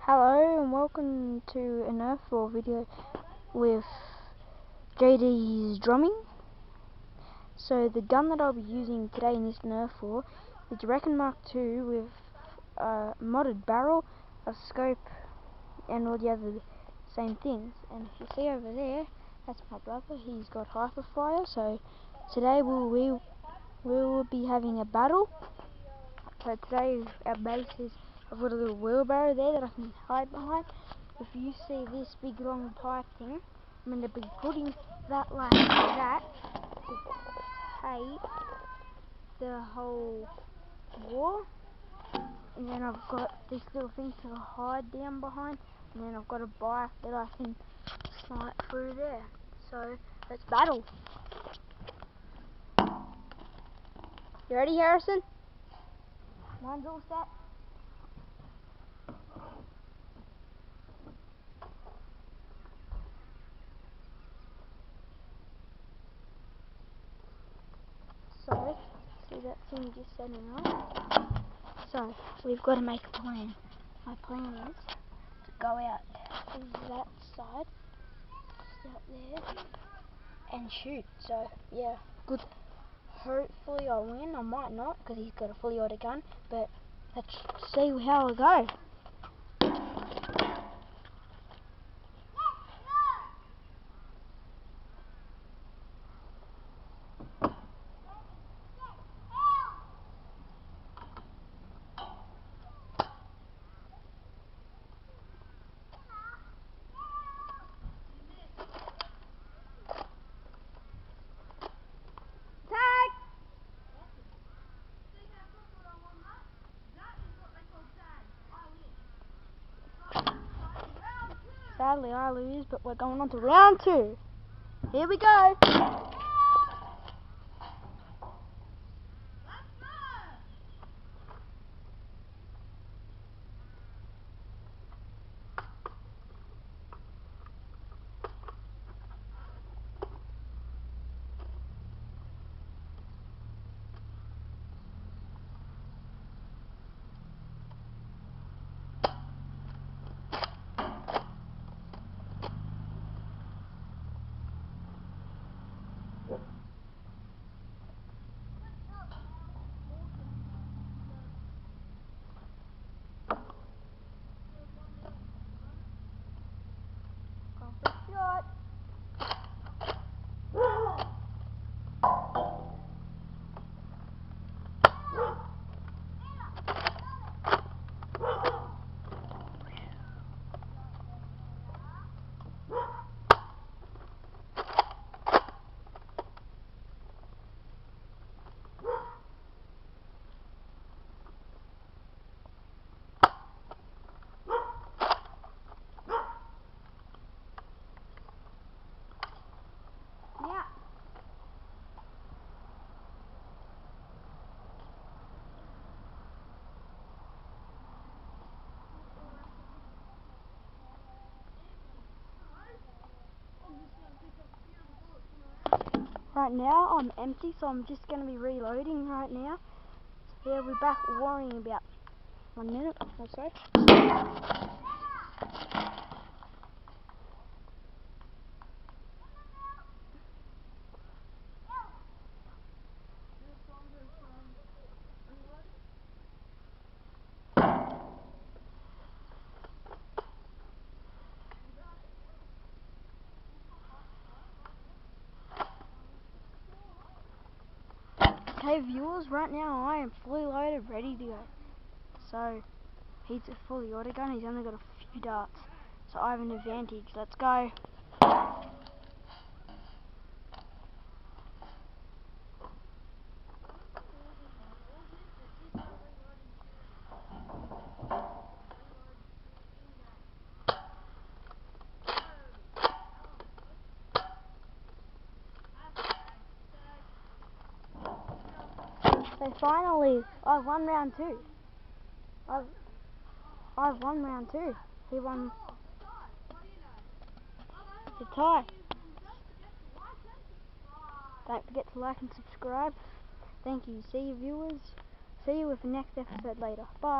Hello and welcome to a Nerf War video with JD's drumming. So the gun that I'll be using today in this Nerf War is the Reckon Mark II with a modded barrel, a scope and all the other same things. And if you see over there, that's my brother, he's got hyperfire. So today we will be having a battle. So today our base is, I've got a little wheelbarrow there that I can hide behind. If you see this big long pipe thing, I'm going to be putting that like that to tape the whole wall. And then I've got this little thing to hide down behind. And then I've got a bike that I can snipe through there. So let's battle. You ready, Harrison? Mine's all set. So, see that thing just setting up? So, we've got to make a plan. My plan is to go out that side, just out there, and shoot. So, yeah, good. Hopefully I'll win. I might not, because he's got a fully auto gun, but let's see how it goes. Sadly I lose, but we're going on to round 2. Here we go. Yeah. Right now I'm empty, so I'm just going to be reloading right now. So yeah, we'll be back warring in about 1 minute or so. Okay viewers, right now I am fully loaded, ready to go. So, he's a fully auto gun, he's only got a few darts. So I have an advantage, let's go. So finally, I've won round 2. I've won round 2. He won the tie. Don't forget to like and subscribe. Thank you. See you viewers. See you with the next episode later. Bye.